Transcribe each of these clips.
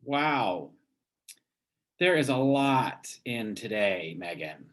Wow. There is a lot in today, Megan.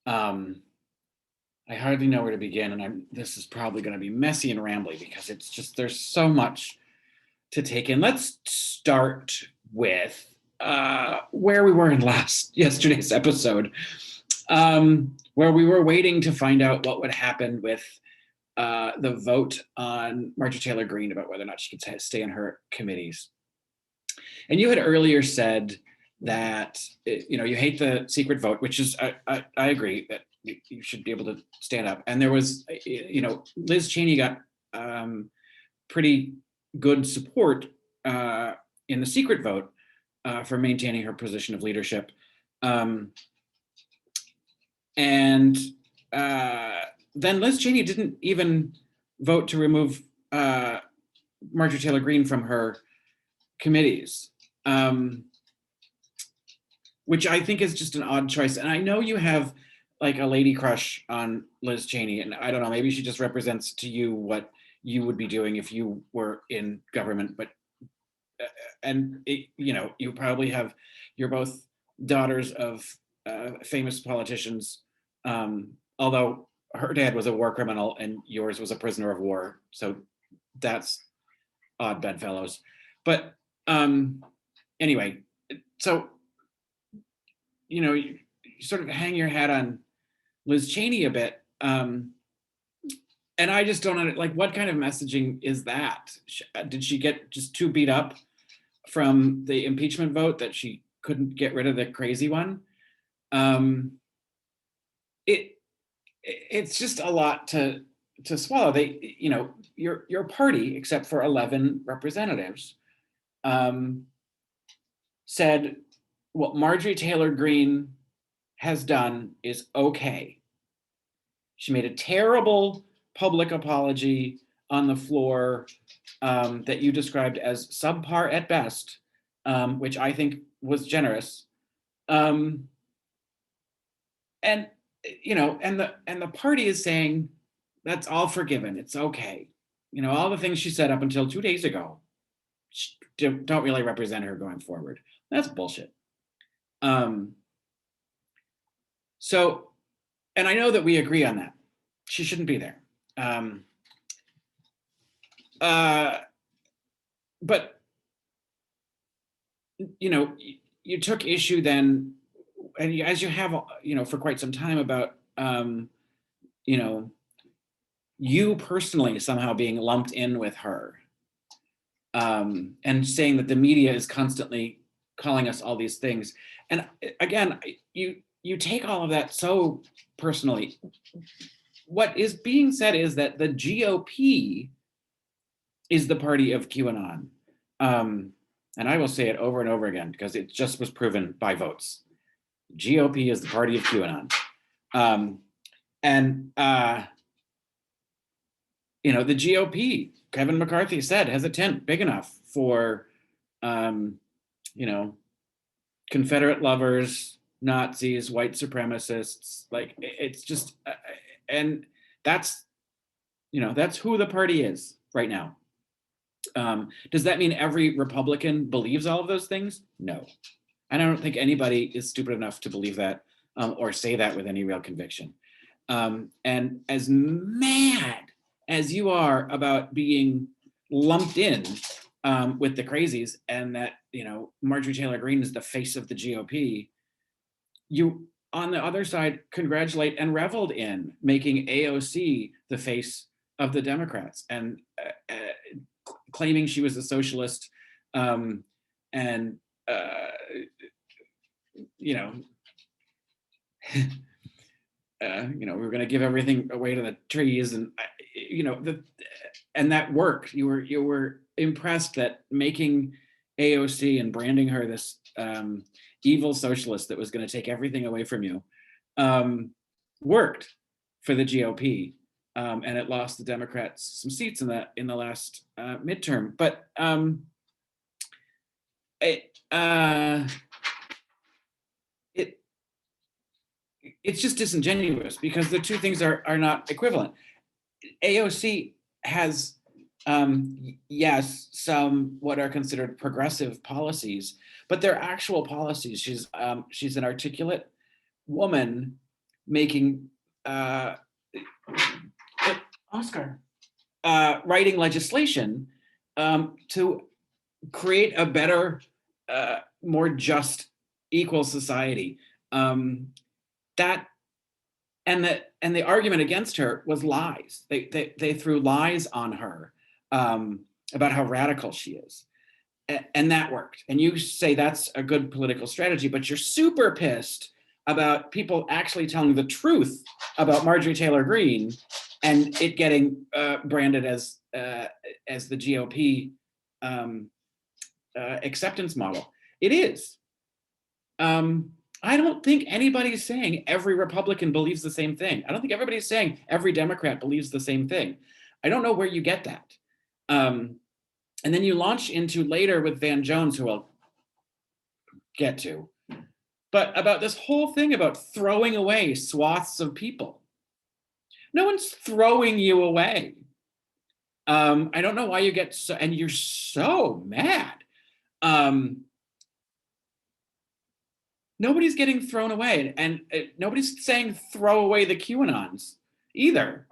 Um, I hardly know where to begin, and this is probably going to be messy and rambly because it's just there's so much to take in. Let's start with where we were in yesterday's episode, where we were waiting to find out what would happen with the vote on Marjorie Taylor Greene about whether or not she could stay in her committees. And you had earlier said that you hate the secret vote, which is I agree that you should be able to stand up. And there was Liz Cheney got pretty good support in the secret vote for maintaining her position of leadership, and then Liz Cheney didn't even vote to remove Marjorie Taylor Greene from her committees, which I think is just an odd choice. And I know you have like a lady crush on Liz Cheney, and I don't know, maybe she just represents to you what you would be doing if you were in government. But you probably you're both daughters of famous politicians, although her dad was a war criminal and yours was a prisoner of war, so that's odd bedfellows. But anyway, so you sort of hang your hat on Liz Cheney a bit, and I just don't know, like, what kind of messaging is that? Did she get just too beat up from the impeachment vote that she couldn't get rid of the crazy one? It's just a lot to swallow. Your party, except for 11 representatives, said what Marjorie Taylor Greene has done is okay. She made a terrible public apology on the floor that you described as subpar at best, which I think was generous. And the party is saying that's all forgiven. It's okay. All the things she said up until 2 days ago don't really represent her going forward. That's bullshit. So, and I know that we agree on that. She shouldn't be there. But you took issue then, and as you have for quite some time, about you personally somehow being lumped in with her, and saying that the media is constantly calling us all these things. And again, you take all of that so personally. What is being said is that the GOP is the party of QAnon. And I will say it over and over again because it just was proven by votes. GOP is the party of QAnon. The GOP, Kevin McCarthy said, has a tent big enough for, Confederate lovers, Nazis, white supremacists. Like, it's just, and that's who the party is right now. Does that mean every Republican believes all of those things? No. I don't think anybody is stupid enough to believe that or say that with any real conviction. And as mad as you are about being lumped in with the crazies, and that Marjorie Taylor Greene is the face of the GOP, you on the other side congratulate and reveled in making AOC the face of the Democrats, and claiming she was a socialist, and we were going to give everything away to the trees, and and that worked. You were impressed that making AOC and branding her this evil socialist that was going to take everything away from you worked for the GOP, and it lost the Democrats some seats in the last midterm. But it's just disingenuous because the two things are not equivalent. AOC has Yes, some what are considered progressive policies, but they're actual policies. She's an articulate woman making uh, Oscar writing legislation to create a better, more just, equal society. That and the argument against her was lies. They threw lies on her about how radical she is, and that worked. And you say that's a good political strategy, but you're super pissed about people actually telling the truth about Marjorie Taylor Greene and it getting branded as the GOP acceptance model. It is. I don't think anybody's saying every Republican believes the same thing. I don't think everybody's saying every Democrat believes the same thing. I don't know where you get that. And then you launch into later with Van Jones, who I'll get to, but about this whole thing about throwing away swaths of people. No one's throwing you away. I don't know why you get so, and you're so mad. Nobody's getting thrown away, and nobody's saying throw away the QAnons either.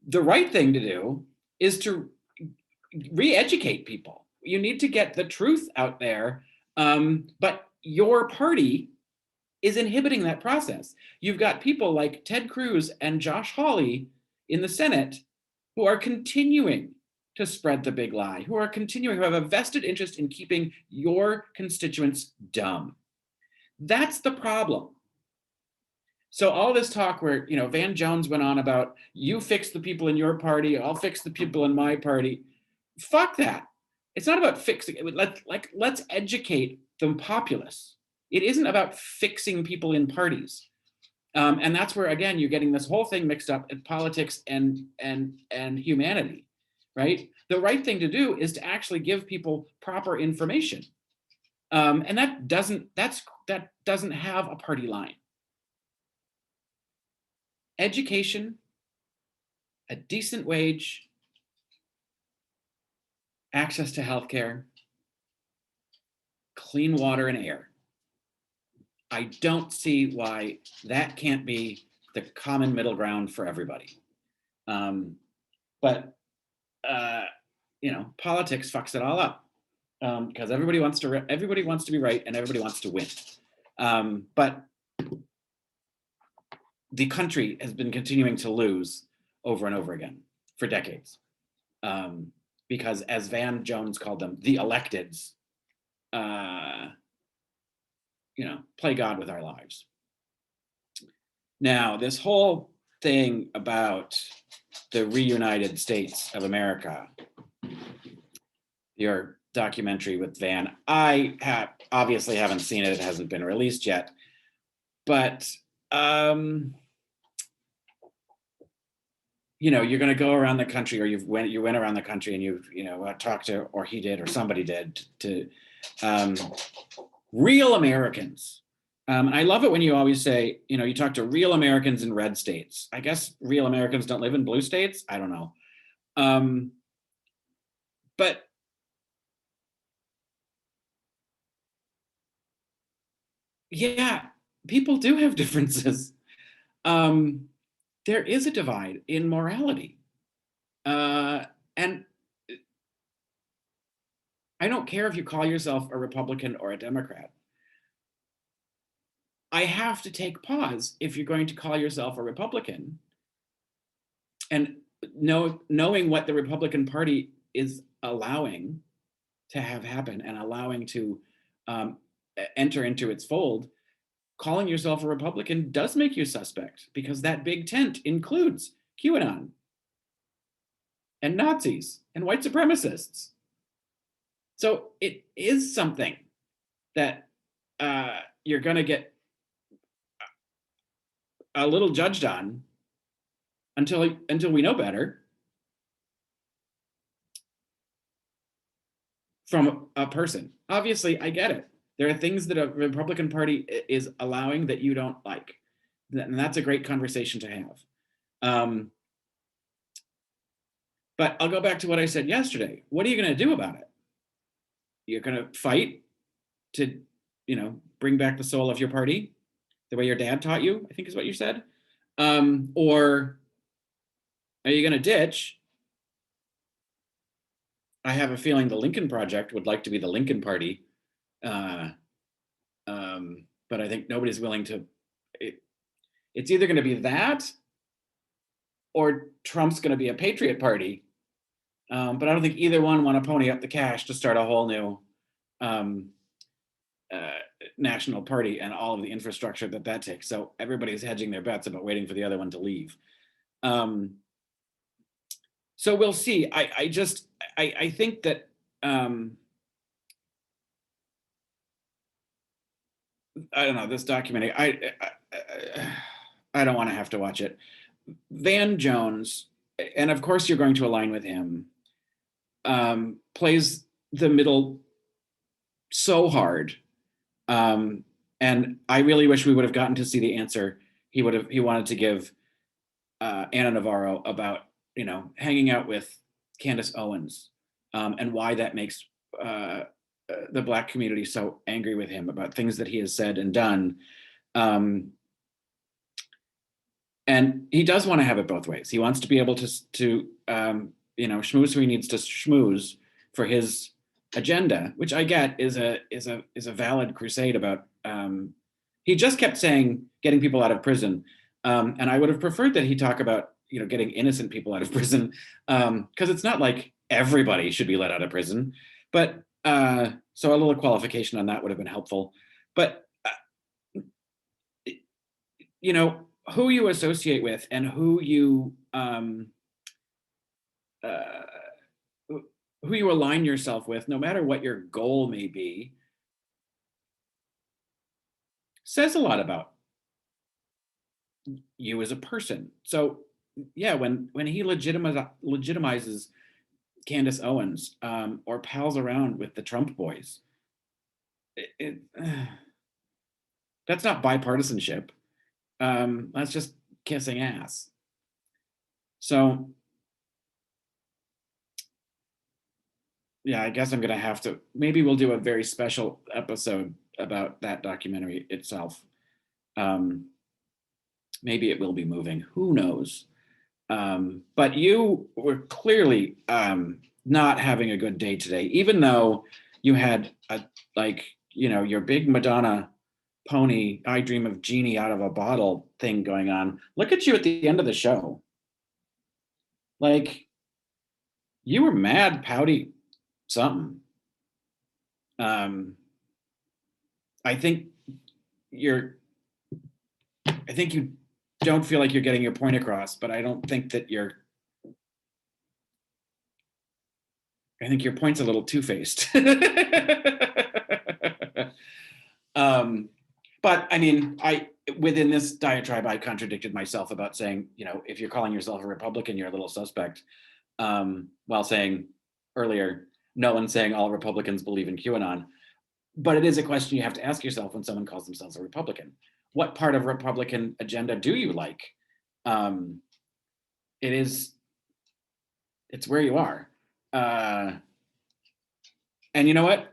The right thing to do is to re-educate people. You need to get the truth out there, but your party is inhibiting that process. You've got people like Ted Cruz and Josh Hawley in the Senate who are continuing to spread the big lie, who have a vested interest in keeping your constituents dumb. That's the problem. So all this talk where, Van Jones went on about, you fix the people in your party, I'll fix the people in my party. Fuck that. It's not about fixing it. Let's educate the populace. It isn't about fixing people in parties. And that's where, again, you're getting this whole thing mixed up in politics and humanity, right? The right thing to do is to actually give people proper information. And that doesn't have a party line. Education, a decent wage, access to healthcare, clean water and air. I don't see why that can't be the common middle ground for everybody. But politics fucks it all up because everybody wants to be right and everybody wants to win. But the country has been continuing to lose over and over again for decades. Because as Van Jones called them, the electeds, play God with our lives. Now, this whole thing about the reunited states of America, your documentary with Van, I obviously haven't seen it. It hasn't been released yet. But, you're going to go around the country, or you went around the country and you've, talked to, or he did, or somebody did, to real Americans. I love it when you always say, you talk to real Americans in red states. I guess real Americans don't live in blue states. I don't know. But yeah, people do have differences. There is a divide in morality. And I don't care if you call yourself a Republican or a Democrat. I have to take pause if you're going to call yourself a Republican and knowing what the Republican Party is allowing to have happen and allowing to enter into its fold. Calling yourself a Republican does make you suspect because that big tent includes QAnon and Nazis and white supremacists. So it is something that you're going to get a little judged on until we know better from a person. Obviously, I get it. There are things that a Republican Party is allowing that you don't like. And that's a great conversation to have. But I'll go back to what I said yesterday. What are you going to do about it? You're going to fight to, bring back the soul of your party the way your dad taught you, I think is what you said. Or are you going to ditch? I have a feeling the Lincoln Project would like to be the Lincoln Party. Uh, but I think nobody's willing to. It's either going to be that or Trump's going to be a Patriot Party. But I don't think either one want to pony up the cash to start a whole new um, national party and all of the infrastructure that takes. So everybody's hedging their bets about waiting for the other one to leave. So we'll see. I think that I don't know, this documentary. I don't want to have to watch it. Van Jones, and of course you're going to align with him, plays the middle so hard. And I really wish we would have gotten to see the answer he wanted to give Anna Navarro about, hanging out with Candace Owens, and why that makes the Black community so angry with him about things that he has said and done. And he does want to have it both ways. He wants to be able to schmooze who he needs to schmooze for his agenda, which I get is a valid crusade about. He just kept saying getting people out of prison, and I would have preferred that he talk about getting innocent people out of prison, because it's not like everybody should be let out of prison. But so a little qualification on that would have been helpful. But who you associate with and who you align yourself with, no matter what your goal may be, says a lot about you as a person. So yeah, when he legitimizes Candace Owens, or pals around with the Trump boys, that's not bipartisanship. That's just kissing ass. So yeah, I guess I'm gonna have to. Maybe we'll do a very special episode about that documentary itself. Maybe it will be moving. Who knows? But you were clearly not having a good day today, even though you had your big Madonna pony, I dream of Genie out of a bottle thing going on. Look at you at the end of the show. Like, you were mad, pouty, something. I think you don't feel like you're getting your point across, but I don't think that I think your point's a little two-faced. But I mean, within this diatribe, I contradicted myself about saying, if you're calling yourself a Republican, you're a little suspect, while saying earlier, no one's saying all Republicans believe in QAnon. But it is a question you have to ask yourself when someone calls themselves a Republican. What part of Republican agenda do you like? It's where you are. And you know what?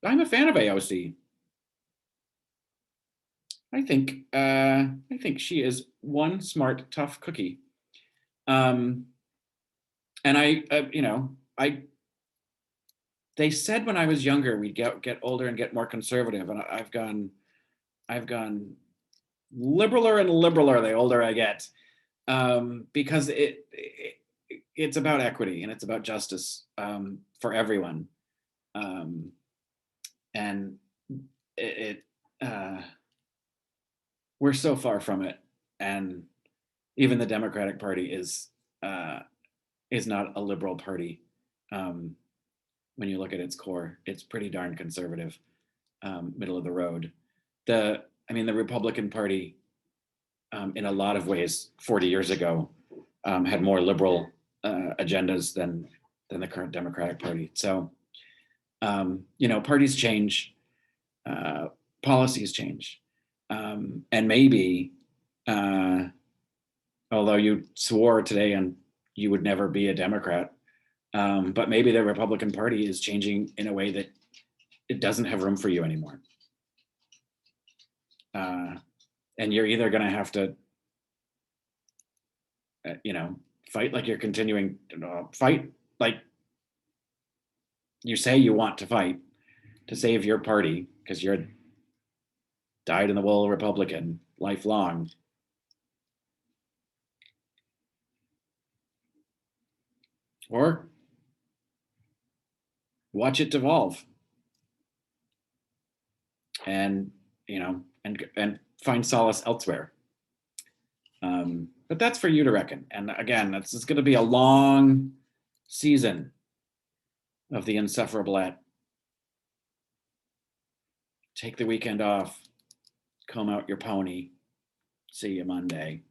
I'm a fan of AOC. I think she is one smart, tough cookie. And they said when I was younger we'd get older and get more conservative, and I've gone liberaler and liberaler the older I get, because it's about equity and it's about justice, for everyone, and we're so far from it, and even the Democratic Party is not a liberal party. When you look at its core, it's pretty darn conservative, middle of the road. The Republican Party, in a lot of ways, 40 years ago, had more liberal agendas than the current Democratic Party. So, parties change, policies change, and maybe although you swore today and you would never be a Democrat. But maybe the Republican Party is changing in a way that it doesn't have room for you anymore. And you're either going to have to, fight like you're continuing to fight like you say you want to fight to save your party because you're dyed in the wool Republican lifelong. Or watch it devolve and and find solace elsewhere. But that's for you to reckon. And again, it's going to be a long season of the insufferable. Take the weekend off, comb out your pony. See you Monday.